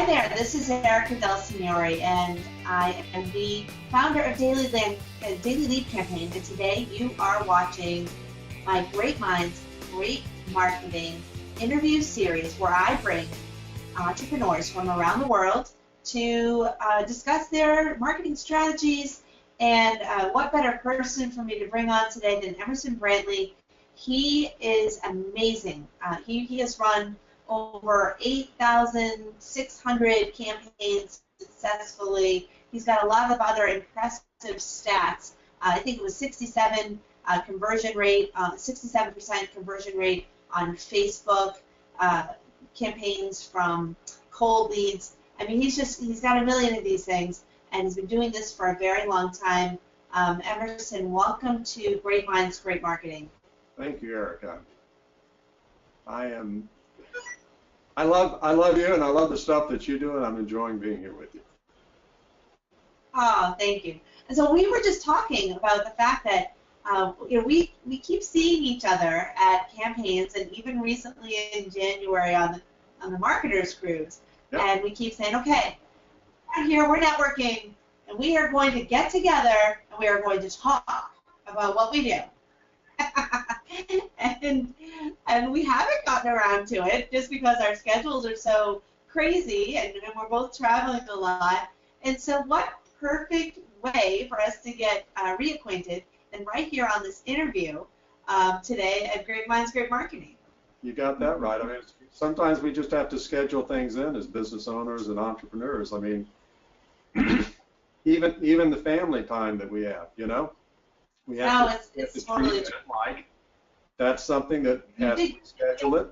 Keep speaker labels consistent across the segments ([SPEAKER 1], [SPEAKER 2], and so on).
[SPEAKER 1] there, this is Erica DELSIGNORE, and I am the founder of Daily Lead Campaign, and today you are watching my Great Minds, Great Marketing interview series where I bring entrepreneurs from around the world to discuss their marketing strategies, and what better person for me to bring on today than Emerson Brantley. He is amazing. He has run over 8,600 campaigns successfully. He's got a lot of other impressive stats. I think it was 67% conversion rate on Facebook campaigns from cold leads. I mean, he's got a million of these things, and he's been doing this for a very long time. Emerson, welcome to Great Minds, Great Marketing.
[SPEAKER 2] Thank you, Erica. I love you, and I love the stuff that you do, and I'm enjoying being here with you.
[SPEAKER 1] Oh, thank you. And so we were just talking about the fact that we keep seeing each other at campaigns, and even recently in January on the Marketers Cruise, yep. And we keep saying, okay, here we're networking, and we are going to get together, and we are going to talk about what we do. and we haven't gotten around to it just because our schedules are so crazy, and we're both traveling a lot. And so what perfect way for us to get reacquainted than right here on this interview today at Great Minds, Great Marketing.
[SPEAKER 2] You got that right. I mean, sometimes we just have to schedule things in as business owners and entrepreneurs. I mean, even the family time that we have, you know? We have to totally treat it like that's something that has to schedule it.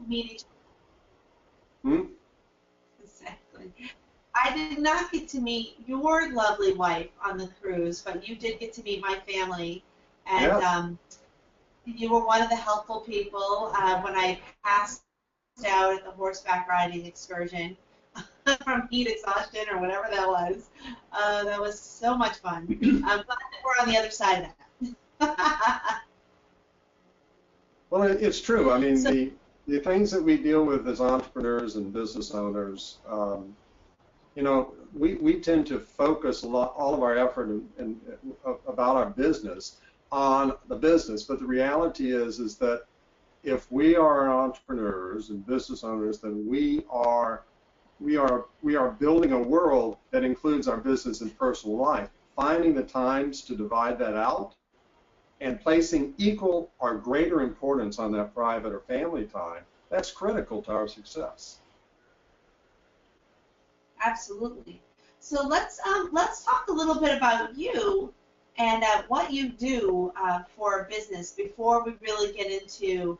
[SPEAKER 1] Meet each other. Exactly. I did not get to meet your lovely wife on the cruise, but you did get to meet my family, and yes. You were one of the helpful people when I passed out at the horseback riding excursion from heat exhaustion or whatever that was. That was so much fun. I'm glad that we're on the other side of that.
[SPEAKER 2] Well, it's true. I mean, the things that we deal with as entrepreneurs and business owners, you know, we tend to focus all of our effort and about our business on the business. But the reality is that if we are entrepreneurs and business owners, then we are building a world that includes our business and personal life. Finding the times to divide that out and placing equal or greater importance on that private or family time, that's critical to our success.
[SPEAKER 1] Absolutely. So let's talk a little bit about you and what you do for business before we really get into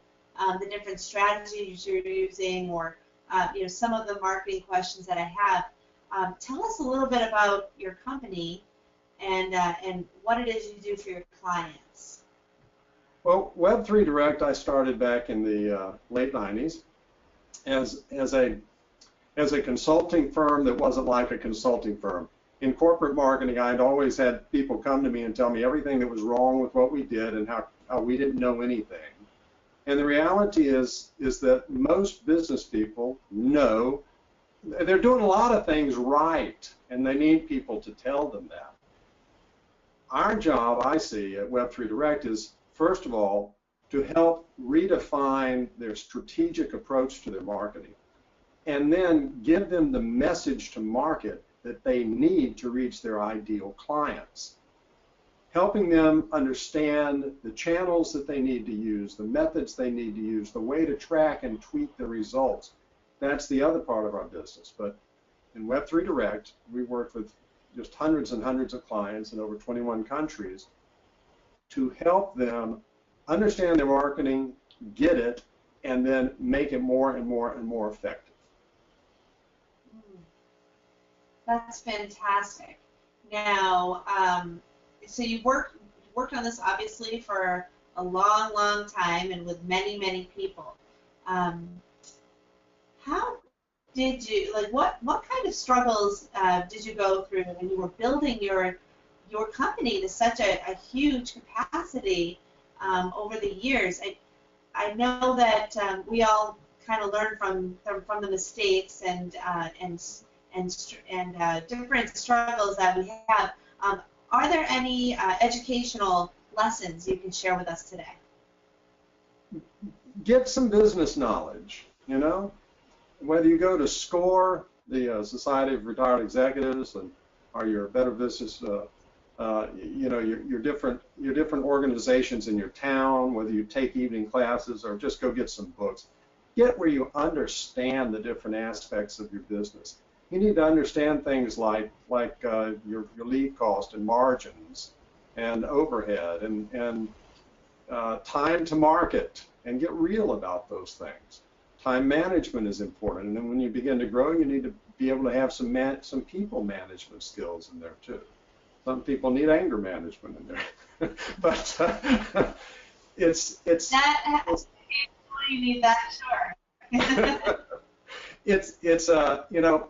[SPEAKER 1] the different strategies you're using, or you know, some of the marketing questions that I have. Tell us a little bit about your company and what it is you do for your clients.
[SPEAKER 2] Well, Web3 Direct I started back in the late 90s as a consulting firm that wasn't like a consulting firm. In corporate marketing, I'd always had people come to me and tell me everything that was wrong with what we did and how we didn't know anything. And the reality is that most business people know they're doing a lot of things right, and they need people to tell them that. Our job, I see, at Web3 Direct is, first of all, to help redefine their strategic approach to their marketing, and then give them the message to market that they need to reach their ideal clients. Helping them understand the channels that they need to use, the methods they need to use, the way to track and tweak the results. That's the other part of our business. But in Web3 Direct, we work with just hundreds and hundreds of clients in over 21 countries to help them understand their marketing, get it, and then make it more and more and more effective.
[SPEAKER 1] That's fantastic. Now, so you worked on this obviously for a long, long time and with many, many people. How did you, like, what kind of struggles did you go through when you were building your company to such a huge capacity over the years? I know that we all kind of learn from the mistakes and different struggles that we have. Are there any educational lessons you can share with us today?
[SPEAKER 2] Get some business knowledge, you know, whether you go to SCORE, the Society of Retired Executives, or your Better Business, you know, your different organizations in your town, whether you take evening classes or just go get some books. Get where you understand the different aspects of your business. You need to understand things like your lead cost and margins and overhead and time to market, and get real about those things. Time management is important, and then when you begin to grow, you need to be able to have some people management skills in there too. Some people need anger management in there, but it's you need that, sure. it's you know,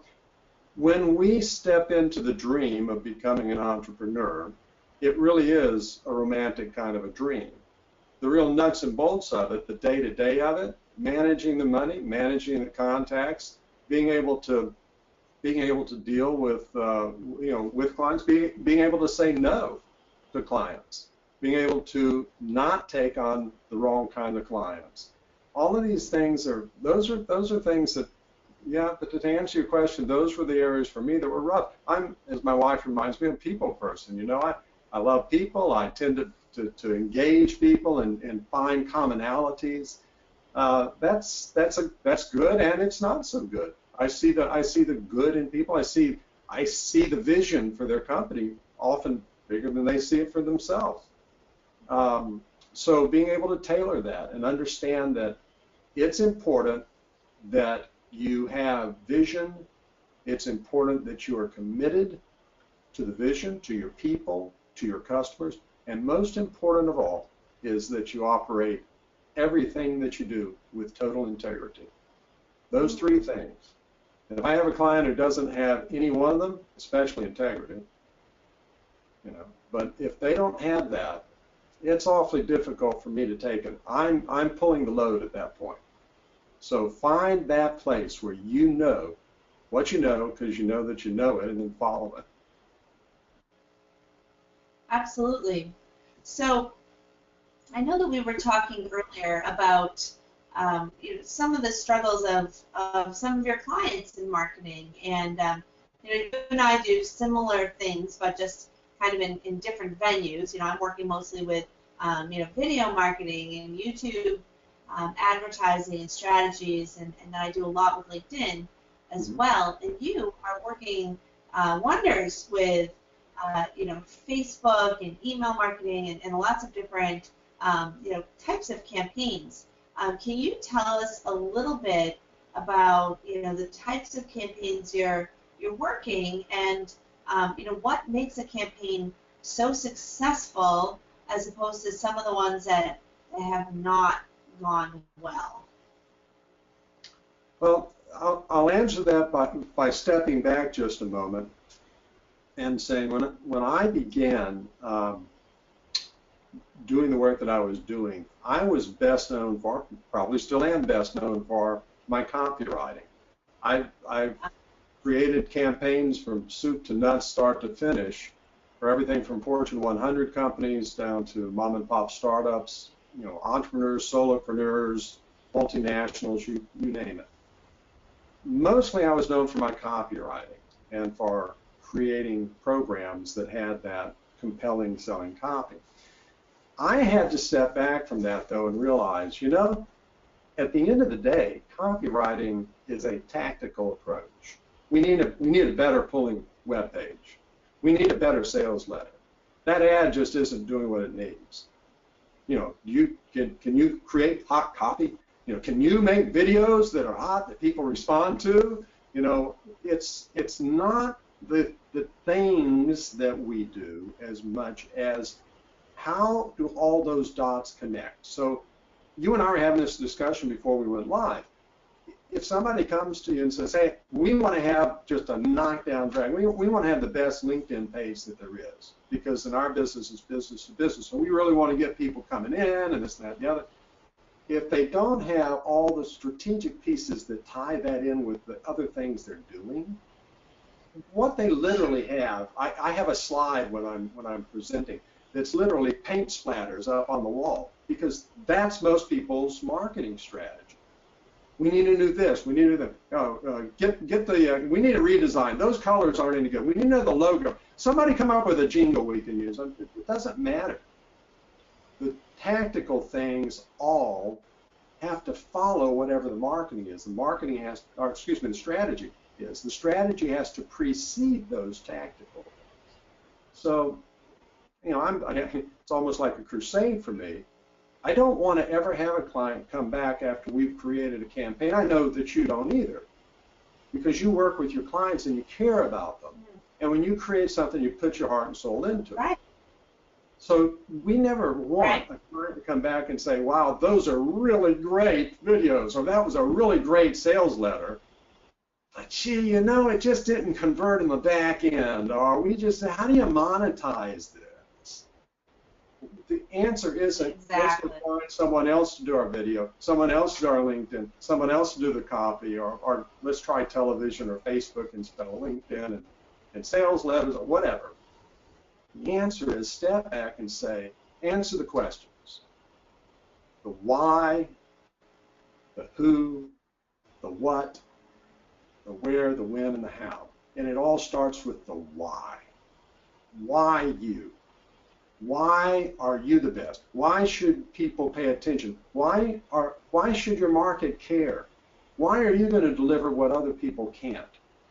[SPEAKER 2] when we step into the dream of becoming an entrepreneur, it really is a romantic kind of a dream. The real nuts and bolts of it, the day-to-day of it, managing the money, managing the contacts, being able to deal with you know, with clients, being able to say no to clients, being able to not take on the wrong kind of clients. All of these things those are things that, yeah, but to answer your question, those were the areas for me that were rough. I'm, as my wife reminds me, a people person. You know, I love people. I tend to engage people and find commonalities. That's good, and it's not so good. I see the good in people. I see the vision for their company often bigger than they see it for themselves. So being able to tailor that and understand that it's important that you have vision. It's important that you are committed to the vision, to your people, to your customers, and most important of all is that you operate everything that you do with total integrity. Those three things. And if I have a client who doesn't have any one of them, especially integrity, you know, but if they don't have that, it's awfully difficult for me to take it. I'm pulling the load at that point. So find that place where you know what you know because you know that you know it, and then follow it.
[SPEAKER 1] Absolutely. So I know that we were talking earlier about you know, some of the struggles of some of your clients in marketing, and you know, you and I do similar things, but just kind of in different venues. You know, I'm working mostly with you know, video marketing and YouTube advertising and strategies, and then I do a lot with LinkedIn as well. And you are working wonders with you know, Facebook and email marketing and lots of different you know, types of campaigns. Can you tell us a little bit about, you know, the types of campaigns you're working, and you know, what makes a campaign so successful as opposed to some of the ones that have not gone well?
[SPEAKER 2] Well, I'll answer that by stepping back just a moment and saying when I began doing the work that I was doing, I was best known for, probably still am best known for, my copywriting. I've created campaigns from soup to nuts, start to finish, for everything from Fortune 100 companies down to mom and pop startups, you know, entrepreneurs, solopreneurs, multinationals, you name it. Mostly I was known for my copywriting and for creating programs that had that compelling selling copy. I had to step back from that, though, and realize, you know, at the end of the day, copywriting is a tactical approach. We need a better pulling web page. We need a better sales letter. That ad just isn't doing what it needs. You know, can you create hot copy? You know, can you make videos that are hot that people respond to? You know, it's not the things that we do as much as how do all those dots connect. So you and I were having this discussion before we went live. If somebody comes to you and says, hey, we want to have just a knockdown drag, we want to have the best LinkedIn page that there is, because in our business is business to business, so we really want to get people coming in and this and that and the other. if they don't have all the strategic pieces that tie that in with the other things they're doing, what they literally have, I have a slide when I'm presenting that's literally paint splatters up on the wall, because that's most people's marketing strategy. We need to do this. We need to we need a redesign. Those colors aren't any good. We need to know the logo. Somebody come up with a jingle we can use. It doesn't matter. The tactical things all have to follow whatever the marketing is. The marketing has, or excuse me, the strategy is. The strategy has to precede those tactical things. So, you know, it's almost like a crusade for me. I don't want to ever have a client come back after we've created a campaign. I know that you don't either, because you work with your clients and you care about them. And when you create something, you put your heart and soul into it.
[SPEAKER 1] Right.
[SPEAKER 2] So we never want a client to come back and say, wow, those are really great videos, or that was a really great sales letter. But gee, you know, it just didn't convert in the back end. Or we just, how do you monetize this? The answer isn't let's find someone else to do our video, someone else to do our LinkedIn, someone else to do the copy, or let's try television or Facebook instead of LinkedIn and sales letters or whatever. The answer is step back and say, answer the questions. The why, the who, the what, the where, the when, and the how. And it all starts with the why. Why you? Why are you the best? Why should people pay attention? Why should your market care? Why are you going to deliver what other people can't?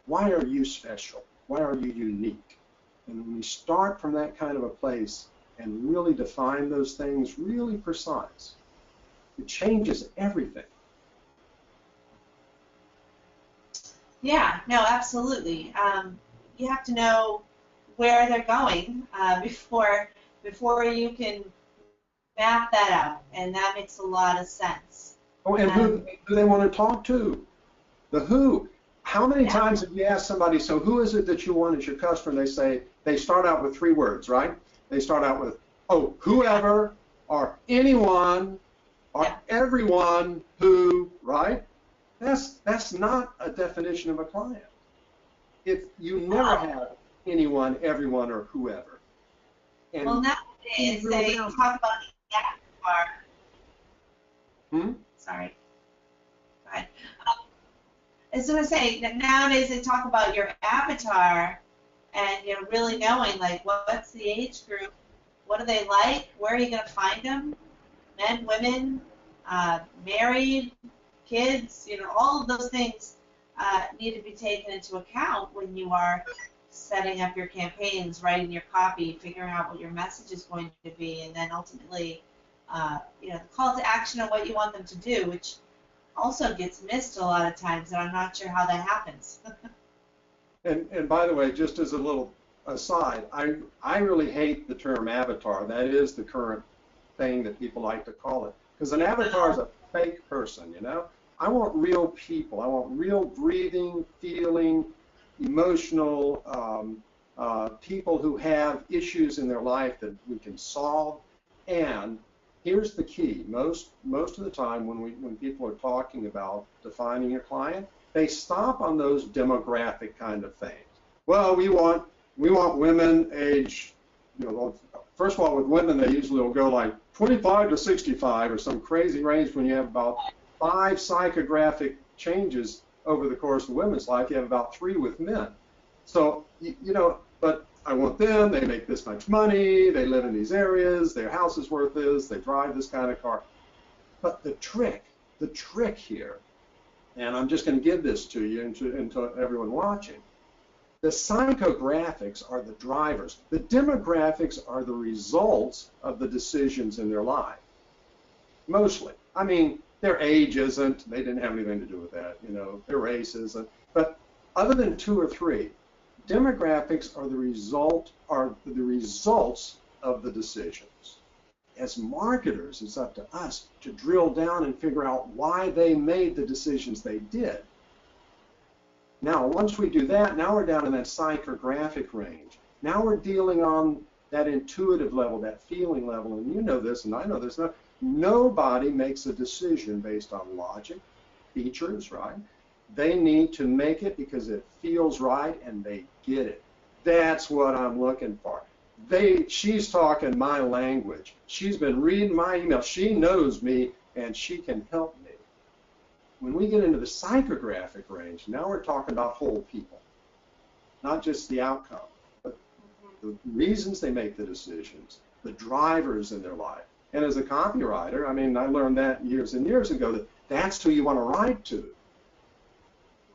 [SPEAKER 2] Why are you special? Why are you unique? And when we start from that kind of a place and really define those things really precise, it changes everything.
[SPEAKER 1] Yeah, no, absolutely. You have to know where they're going before you can map that out, and that makes a lot of sense.
[SPEAKER 2] Oh, and who do they want to talk to? The who. How many times have you asked somebody, so who is it that you want as your customer? And they say, they start out with 3 words, right? They start out with, oh, whoever, or anyone, or everyone who, right? That's not a definition of a client. If you never have anyone, everyone, or whoever. And
[SPEAKER 1] well, nowadays they talk about the avatar. Sorry. Go ahead. I was going to say that nowadays they talk about your avatar, and you're really knowing like what's the age group, what do they like, where are you going to find them, men, women, married, kids, you know, all of those things need to be taken into account when you are setting up your campaigns, writing your copy, figuring out what your message is going to be, and then ultimately, you know, the call to action of what you want them to do, which also gets missed a lot of times, and I'm not sure how that happens.
[SPEAKER 2] and by the way, just as a little aside, I really hate the term avatar. That is the current thing that people like to call it, because an avatar is a fake person, you know? I want real people. I want real breathing, feeling, emotional people who have issues in their life that we can solve. And here's the key: most of the time when people are talking about defining a client, they stop on those demographic kind of things. Well, we want women age, you know, first of all, with women they usually will go like 25 to 65 or some crazy range. When you have about 5 psychographic changes over the course of women's life, you have about 3 with men. So, you know, but I want them, they make this much money, they live in these areas, their house is worth this, they drive this kind of car. But the trick here, and I'm just going to give this to you and to everyone watching, the psychographics are the drivers. The demographics are the results of the decisions in their life, mostly. I mean, their age isn't, they didn't have anything to do with that, you know, their race isn't. But other than 2 or 3, demographics are the results of the decisions. As marketers, it's up to us to drill down and figure out why they made the decisions they did. Now, once we do that, now we're down in that psychographic range. Now we're dealing on that intuitive level, that feeling level, and you know this and I know this. Nobody makes a decision based on logic, features, right? They need to make it because it feels right and they get it. That's what I'm looking for. She's talking my language. She's been reading my email. She knows me and she can help me. When we get into the psychographic range, now we're talking about whole people, not just the outcome, but the reasons they make the decisions, the drivers in their life. And as a copywriter, I mean, I learned that years and years ago that that's who you want to write to.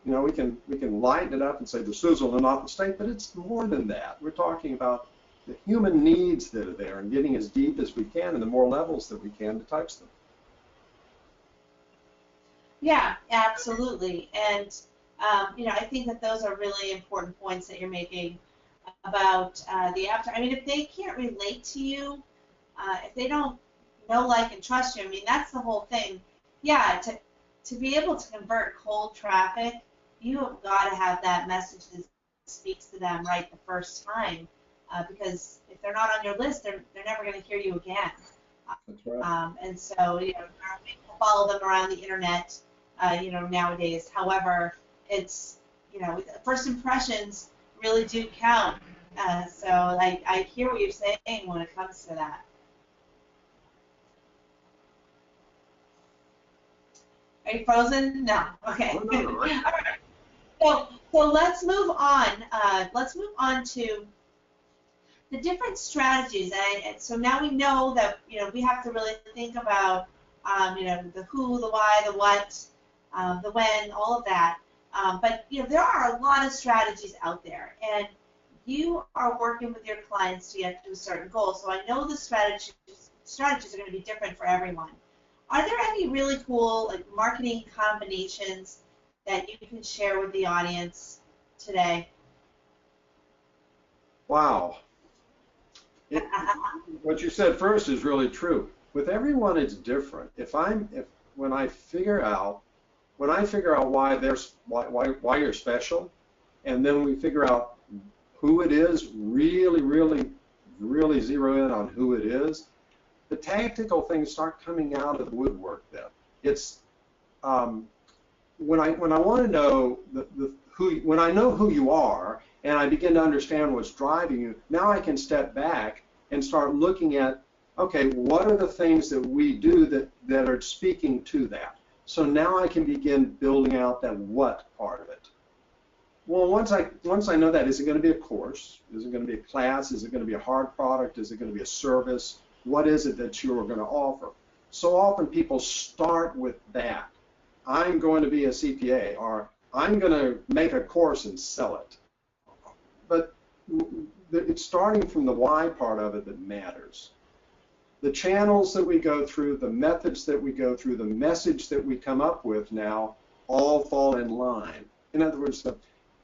[SPEAKER 2] You know, we can lighten it up and say the sizzle and not the steak, but it's more than that. We're talking about the human needs that are there and getting as deep as we can and the more levels that we can to touch them.
[SPEAKER 1] Yeah, absolutely. And, you know, I think that those are really important points that you're making about the avatar. I mean, if they can't relate to you, if they don't know, like, and trust you, I mean, that's the whole thing. Yeah, to be able to convert cold traffic, you have got to have that message that speaks to them right the first time, because if they're not on your list, they're never going to hear you again.
[SPEAKER 2] That's right.
[SPEAKER 1] And so, you know, follow them around the internet, you know, nowadays. However, it's, you know, first impressions really do count. So I hear what you're saying when it comes to that. Are you frozen? No. Okay.
[SPEAKER 2] Oh, no, no.
[SPEAKER 1] All right. So let's move on. Let's move on to the different strategies. And so now we know that, you know, we have to really think about, you know, the who, the why, the what, the when, all of that. But, you know, there are a lot of strategies out there, and you are working with your clients to get to a certain goal. So I know the strategies are going to be different for everyone. Are there any really cool, like, marketing combinations that you can share with the audience today?
[SPEAKER 2] Wow. What you said first is really true. With everyone, it's different. When I figure out why you're special, and then we figure out who it is, really zero in on who it is, the tactical things start coming out of the woodwork. Then it's when I want to know when I know who you are and I begin to understand what's driving you. Now I can step back and start looking at, okay, what are the things that we do that are speaking to that? So now I can begin building out that what part of it. Well, once I know that, is it going to be a course? Is it going to be a class? Is it going to be a hard product? Is it going to be a service? What is it that you are going to offer? So often people start with that. I'm going to be a CPA, or I'm going to make a course and sell it. But it's starting from the why part of it that matters. The channels that we go through, the methods that we go through, the message that we come up with now all fall in line. In other words,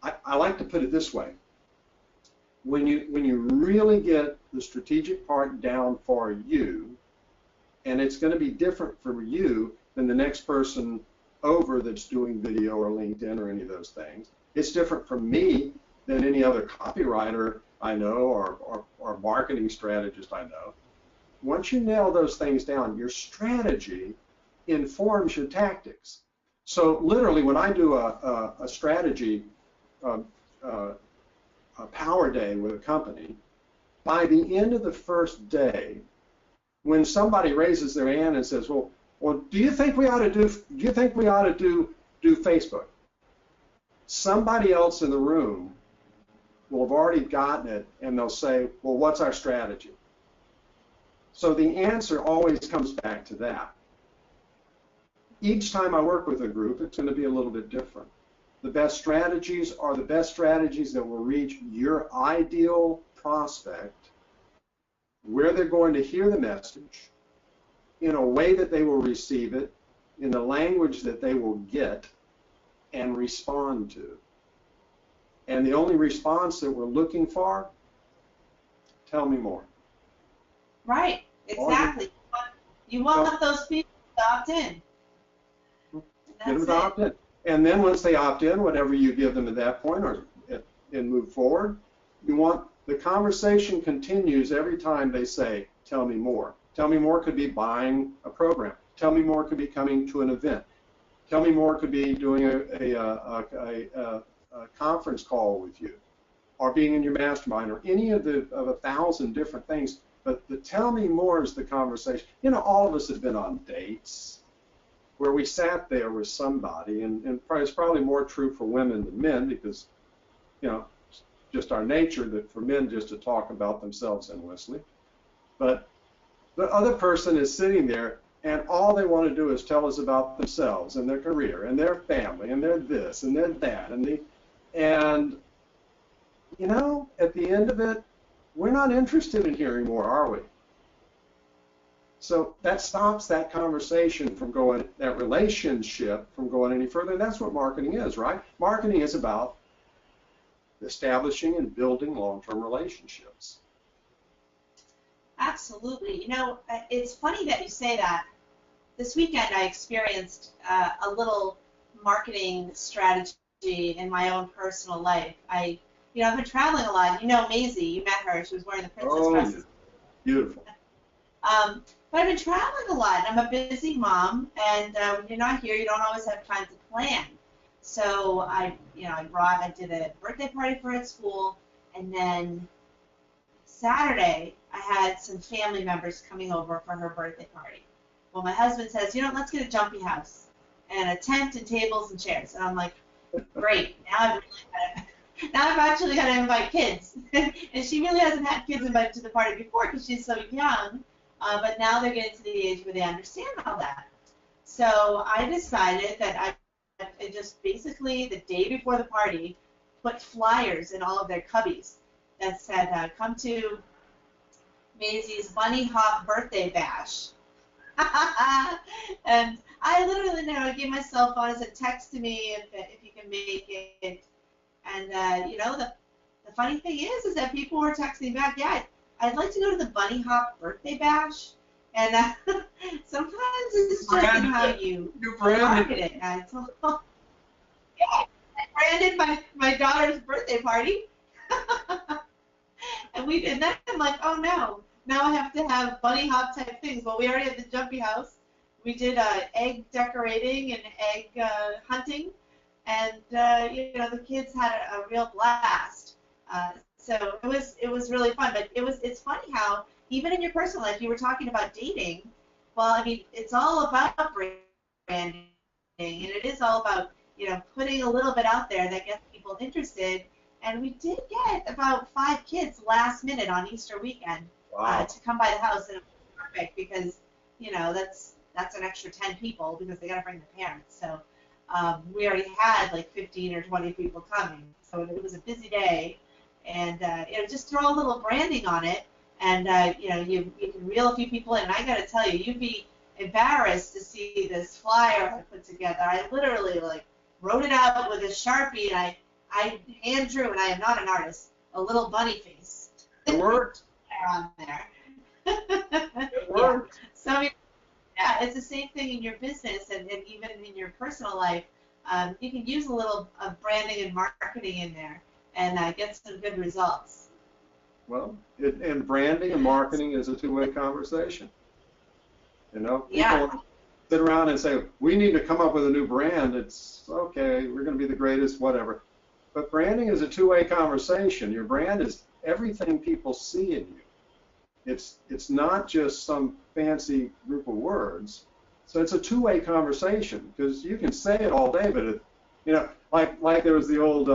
[SPEAKER 2] I like to put it this way. When you really get the strategic part down for you, and it's going to be different for you than the next person over that's doing video or LinkedIn or any of those things. It's different from me than any other copywriter I know or marketing strategist I know. Once you nail those things down, your strategy informs your tactics. So literally, when I do a strategy, a power day with a company, by the end of the first day, when somebody raises their hand and says, "Well, do you think we ought to do Facebook?" Somebody else in the room will have already gotten it, and they'll say, "Well, what's our strategy?" So the answer always comes back to that. Each time I work with a group, it's going to be a little bit different. The best strategies are the best strategies that will reach your ideal prospect, where they're going to hear the message, in a way that they will receive it, in the language that they will get and respond to. And the only response that we're looking for, tell me more.
[SPEAKER 1] Right, exactly. You want those people to opt in.
[SPEAKER 2] Get them to opt in. And then once they opt in, whatever you give them at that point and move forward, you want the conversation continues every time they say, tell me more. Tell me more could be buying a program. Tell me more could be coming to an event. Tell me more could be doing a conference call with you, or being in your mastermind, or any of 1,000 different things. But the tell me more is the conversation. You know, all of us have been on dates where we sat there with somebody, and it's probably more true for women than men because, you know, it's just our nature that for men just to talk about themselves endlessly. But the other person is sitting there, and all they want to do is tell us about themselves and their career and their family and their this and their that and you know, at the end of it, we're not interested in hearing more, are we? So that stops that conversation from going, that relationship from going any further. And that's what marketing is, right? Marketing is about establishing and building long-term relationships.
[SPEAKER 1] Absolutely. You know, it's funny that you say that. This weekend I experienced a little marketing strategy in my own personal life. I've been traveling a lot. You know Maisie, you met her. She was wearing the princess dress.
[SPEAKER 2] Yeah. Beautiful.
[SPEAKER 1] But I've been traveling a lot. I'm a busy mom, and when you're not here, you don't always have time to plan. So I did a birthday party for her at school, and then Saturday I had some family members coming over for her birthday party. Well, my husband says, let's get a jumpy house and a tent and tables and chairs. And I'm like, great. Now I've actually got to invite kids. And she really hasn't had kids invited to the party before because she's so young. But now they're getting to the age where they understand all that. So I decided that I just basically the day before the party put flyers in all of their cubbies that said, come to Maisie's Bunny Hop birthday bash. And I literally gave my cell phone. I said, text to me if you can make it. And the funny thing is that people were texting back, yeah, I'd like to go to the Bunny Hop birthday bash. And sometimes it's just in how you market it. And I told them, yeah, I branded my daughter's birthday party. And we did that. I'm like, oh no. Now I have to have bunny hop type things. Well, we already had the jumpy house. We did egg decorating and egg hunting, and the kids had a real blast. So it was really fun. But it's funny how even in your personal life, you were talking about dating. Well, I mean, it's all about branding, and it is all about putting a little bit out there that gets people interested. And we did get about 5 kids last minute on Easter weekend.
[SPEAKER 2] Wow.
[SPEAKER 1] To come by the house, and it was perfect because that's an extra 10 people because they got to bring their parents. So we already had like 15 or 20 people coming, so it was a busy day, and just throw a little branding on it, and you can reel a few people in. And I got to tell you, you'd be embarrassed to see this flyer I put together. I literally wrote it out with a Sharpie, and I hand drew, and I am not an artist, a little bunny face.
[SPEAKER 2] It worked.
[SPEAKER 1] On there.
[SPEAKER 2] It worked.
[SPEAKER 1] So yeah, it's the same thing in your business and even in your personal life. You can use a little of branding and marketing in there and get some good results.
[SPEAKER 2] Well, and branding and marketing is a two-way conversation. People sit around and say, we need to come up with a new brand. It's okay, we're going to be the greatest, whatever. But branding is a two-way conversation. Your brand is everything people see in you. It's not just some fancy group of words. So it's a two-way conversation because you can say it all day, but like there was the old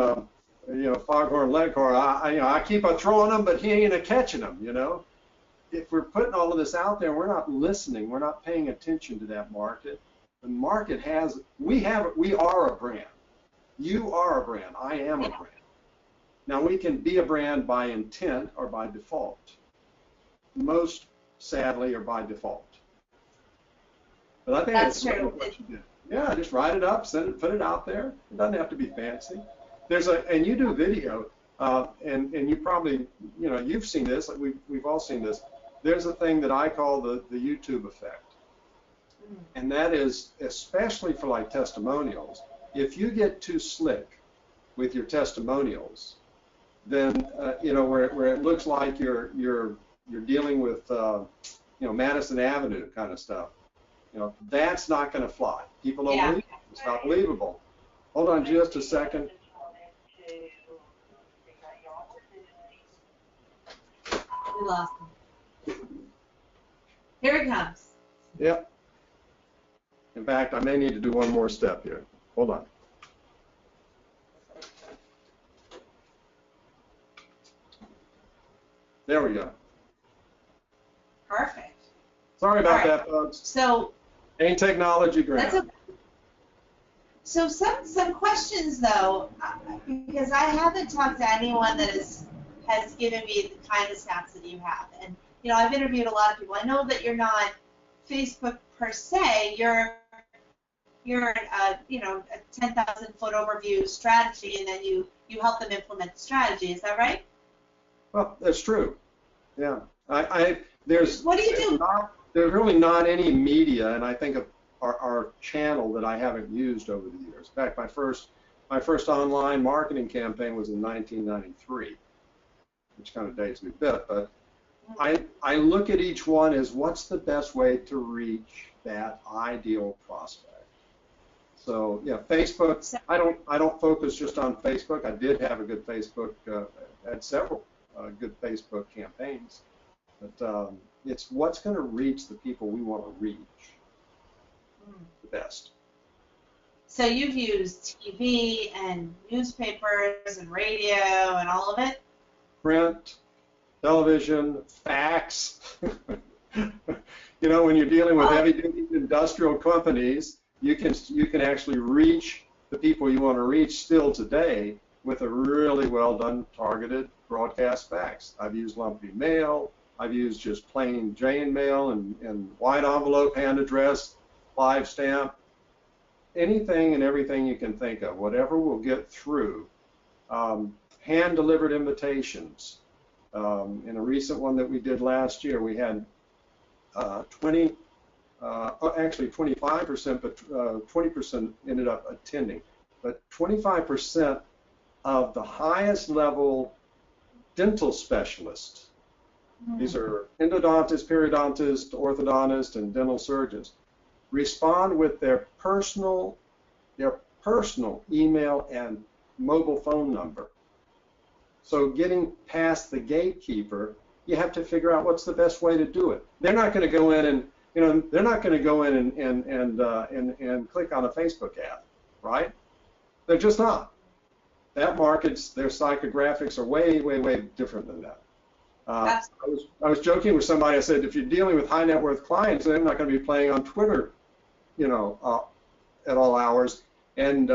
[SPEAKER 2] foghorn leghorn. I keep on throwing them, but he ain't a catching them. If we're putting all of this out there, we're not listening. We're not paying attention to that market. The market we are a brand. You are a brand. I am a brand. Now we can be a brand by intent or by default. Most, sadly, are by default. But I think
[SPEAKER 1] that's
[SPEAKER 2] true. Yeah, just write it up, send it, put it out there. It doesn't have to be fancy. And you do video, and you probably, you've seen this. We've all seen this. There's a thing that I call the YouTube effect, and that is especially for testimonials. If you get too slick with your testimonials, then where it looks like you're dealing with Madison Avenue kind of stuff. That's not going to fly. People don't believe it. It's not believable. Hold on just a second.
[SPEAKER 1] We lost him. Here it comes.
[SPEAKER 2] Yep. In fact, I may need to do one more step here. Hold on. There we go.
[SPEAKER 1] Perfect.
[SPEAKER 2] Sorry about that, folks.
[SPEAKER 1] So
[SPEAKER 2] Ain't technology grand.
[SPEAKER 1] that's okay. So some questions though, because I haven't talked to anyone that has given me the kind of stats that you have, and I've interviewed a lot of people. I know that you're not Facebook per se. You're a 10,000 foot overview strategy, and then you help them implement the strategy. Is that right?
[SPEAKER 2] Well, that's true. Yeah. There's
[SPEAKER 1] What do you do?
[SPEAKER 2] There's really not any media, and I think of our channel that I haven't used over the years. In fact, my first online marketing campaign was in 1993, which kind of dates me a bit, but I look at each one as what's the best way to reach that ideal prospect. So yeah, Facebook. I don't focus just on Facebook. I did have a good Facebook, had several good Facebook campaigns, but it's what's going to reach the people we want to reach the best.
[SPEAKER 1] So you've used TV and newspapers and radio and all of it?
[SPEAKER 2] Print, television, fax. When you're dealing with heavy-duty industrial companies, you can actually reach the people you want to reach still today with a really well done targeted broadcast fax. I've used lumpy mail. I've used just plain Jane mail and wide envelope, hand address, live stamp, anything and everything you can think of, whatever will get through. Hand delivered invitations. In a recent one that we did last year, we had 25%, but 20% ended up attending. But 25% of the highest level dental specialists, these are endodontists, periodontists, orthodontists, and dental surgeons, respond with their personal email and mobile phone number. So getting past the gatekeeper, you have to figure out what's the best way to do it. They're not going to go in and they're not going to go in and click on a Facebook ad, right? They're just not. That market's, their psychographics are way, way, way different than that. I was joking with somebody. I said, if you're dealing with high net worth clients, they're not going to be playing on Twitter, at all hours. And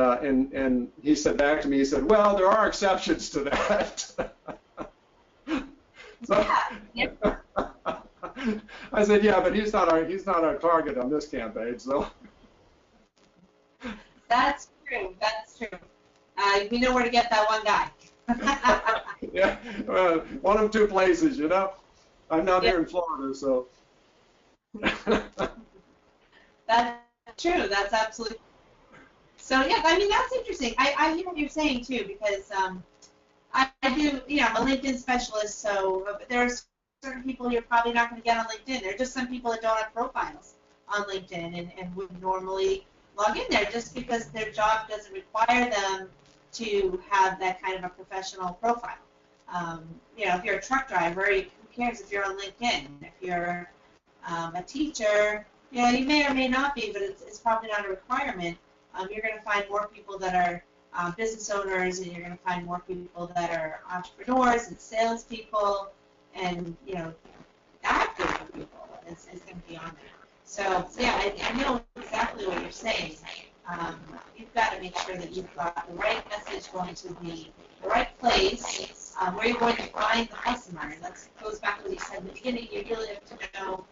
[SPEAKER 2] he said back to me, he said, well, there are exceptions to that. So, I said, yeah, but he's not our target on this campaign. So
[SPEAKER 1] that's true. That's true. We know where to get that one guy.
[SPEAKER 2] Yeah, one of two places, I'm not here in Florida, so.
[SPEAKER 1] That's true. That's absolutely. So yeah, that's interesting. I hear what you're saying too, because I do, I'm a LinkedIn specialist, so there are certain people you're probably not going to get on LinkedIn. There are just some people that don't have profiles on LinkedIn and would normally log in there just because their job doesn't require them to have that kind of a professional profile. If you're a truck driver, who cares if you're on LinkedIn? If you're a teacher, you may or may not be, but it's probably not a requirement. You're going to find more people that are business owners, and you're going to find more people that are entrepreneurs and salespeople, and active people is going to be on there. So yeah, I know exactly what you're saying. You've got to make sure that you've got the right message going to the right place where you're going to find the customer. And that goes back to what you said in the beginning. You really have to know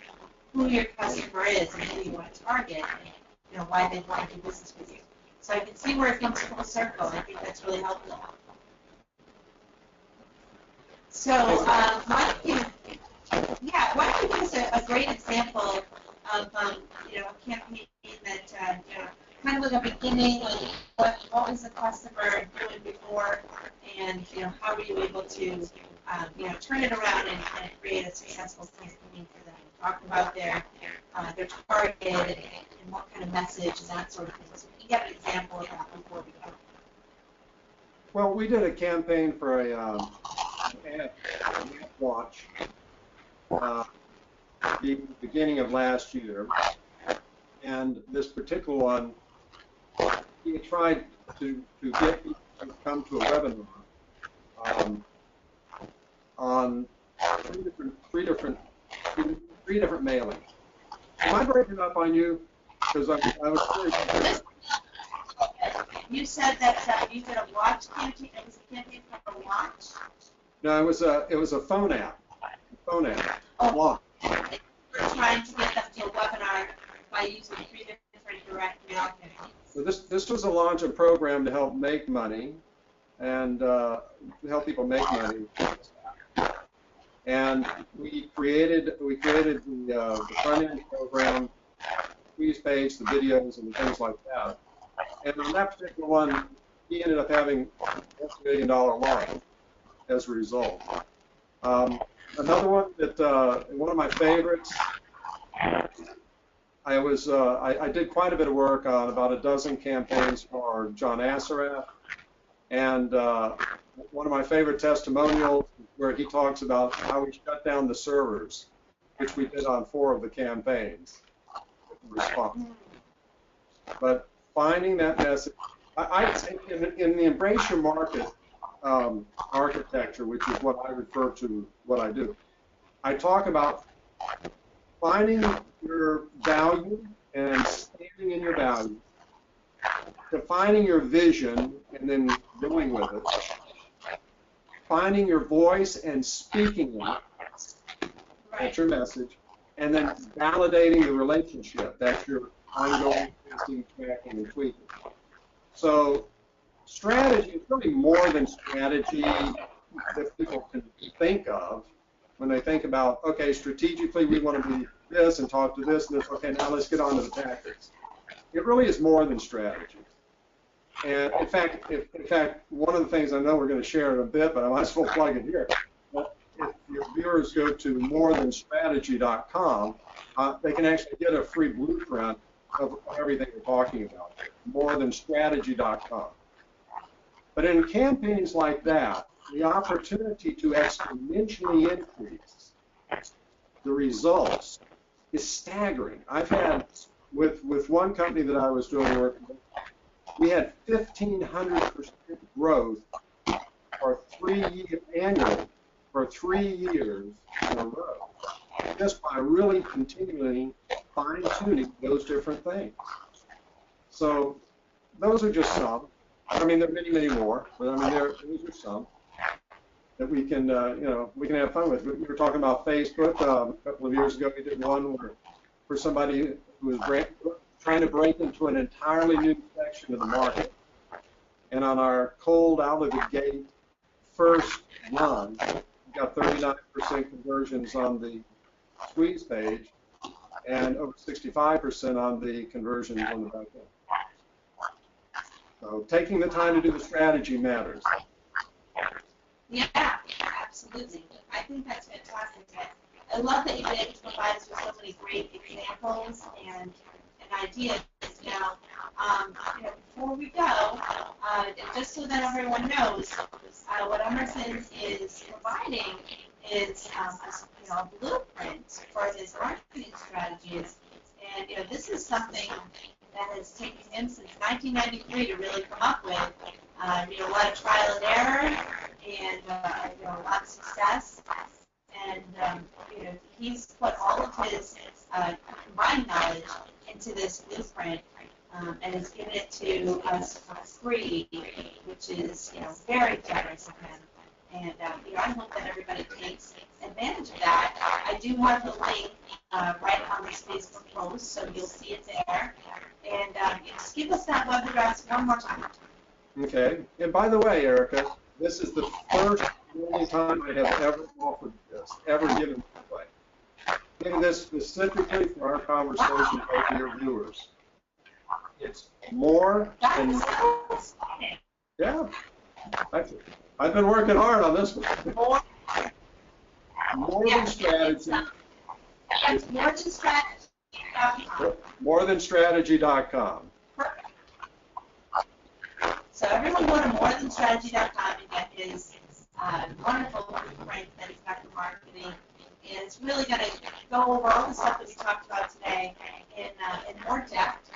[SPEAKER 1] who your customer is and who you want to target, and why they want to do business with you. So I can see where it comes full circle. I think that's really helpful. So why don't you give us a great example of a campaign that kind of like a beginning, like what was the customer doing before, and how were you able to turn it around and create a successful campaign for them. Talk about their target and what kind of message and that sort of thing. So you get an example of that before we go.
[SPEAKER 2] Well, we did a campaign for a ad launch the beginning of last year, and this particular one, we tried to get people to come to a webinar on three different mailings. Am I breaking up on you? Because I was very.
[SPEAKER 1] You said that you did a watch campaign. It was a campaign for a watch.
[SPEAKER 2] No, it was a phone app.
[SPEAKER 1] Oh, we're trying to get them to a webinar by using 3 different direct mail campaigns.
[SPEAKER 2] So this was a launch and program to help make money and to help people make money. And we created the front end program, squeeze page, the videos, and things like that. And on that particular one, he ended up having a $1 million launch as a result. Another one that one of my favorites. I did quite a bit of work on about a dozen campaigns for John Assaraf, and one of my favorite testimonials where he talks about how we shut down the servers, which we did on 4 of the campaigns. Response. But finding that message, in the Embrace Your Market architecture, which is what I refer to what I do, I talk about finding your value and standing in your value, defining your vision and then going with it, finding your voice and speaking it, that's your message, and then validating the relationship, that's your ongoing testing, tracking, and tweaking. So strategy is really more than strategy that people can think of when they think about, okay, strategically we want to be this and talk to this and this, okay, now let's get on to the tactics. It really is more than strategy. And in fact, one of the things I know we're going to share in a bit, but I might as well plug it here. But if your viewers go to morethanstrategy.com, they can actually get a free blueprint of everything we're talking about, morethanstrategy.com. But in campaigns like that, the opportunity to exponentially increase the results is staggering. I've had, with one company that I was doing work with, we had 1,500% growth for 3 years annually for 3 years in a row, just by really continually fine-tuning those different things. So those are just some. I mean, there are many, many more, but I mean, those are some that we can, we can have fun with. We were talking about Facebook a couple of years ago. We did one for somebody who was trying to break into an entirely new section of the market. And on our cold out of the gate first run, we got 39% conversions on the squeeze page and over 65% on the conversions on the back end. So taking the time to do the strategy matters.
[SPEAKER 1] Yeah, absolutely. I think that's fantastic. I love that you've been able to provide us with so many great examples and ideas. Now, before we go, just so that everyone knows, what Emerson is providing is a blueprint for his marketing strategies. And this is something that has taken him since 1993 to really come up with. A lot of trial and error, and a lot of success. And he's put all of his combined knowledge into this blueprint, and has given it to us for free, which is very generous of him. And I hope that everybody takes advantage of that. I do have the link right on this Facebook post, so you'll see it there. And just give us that web address one more time.
[SPEAKER 2] Okay. And by the way, Erica, this is the first and only time I have ever offered this, ever given this away. Giving this specifically for our conversation with your viewers. It's more than... Yeah. I've been working hard on this one. More Than Strategy.
[SPEAKER 1] It's morethanstrategy.com.
[SPEAKER 2] Morethanstrategy.com.
[SPEAKER 1] Perfect. So everyone go to morethanstrategy.com and get his wonderful blueprint that he's got in marketing. And it's really going to go over all the stuff that we talked about today in more depth.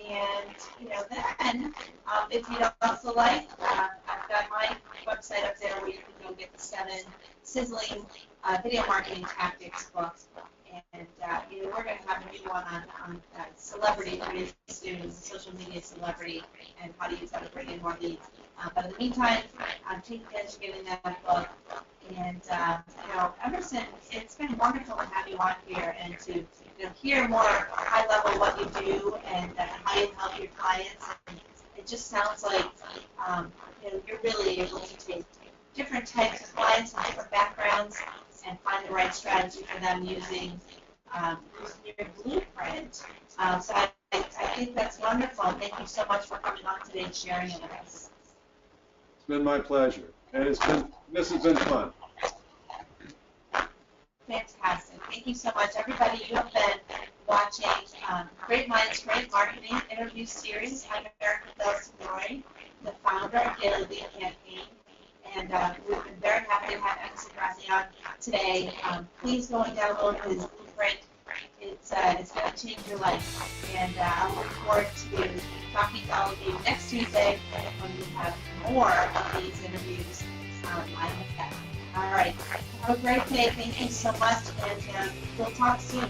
[SPEAKER 1] And, then if you'd also like, I've got my website up there where you can go get the 7 sizzling video marketing tactics books. And, we're going to have a new one on celebrity producing, social media celebrity, and how to use that to bring in more leads. But in the meantime, take advantage of getting that book. And, Emerson, it's been wonderful to have you on here and to hear more high level what you do and how you help your clients. And it just sounds like you're really able to take different types of clients from different backgrounds and find the right strategy for them using your blueprint. So I think that's wonderful. Thank you so much for coming on today and sharing it with us.
[SPEAKER 2] It's been my pleasure, and this has been fun.
[SPEAKER 1] Fantastic. Thank you so much. Everybody, you have been watching Great Minds, Great Marketing interview series. I'm DELSIGNORE, the founder of Daily Lead Campaign. And we've been very happy to have Emerson on today. Please go and download his blueprint. It's going to change your life. And I look forward to talking to all of you next Tuesday when we have more of these interviews live ahead. All right. Have a great day. Thank you so much. And we'll talk soon.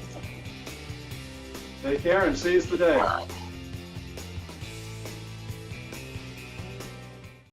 [SPEAKER 2] Take care and seize the day.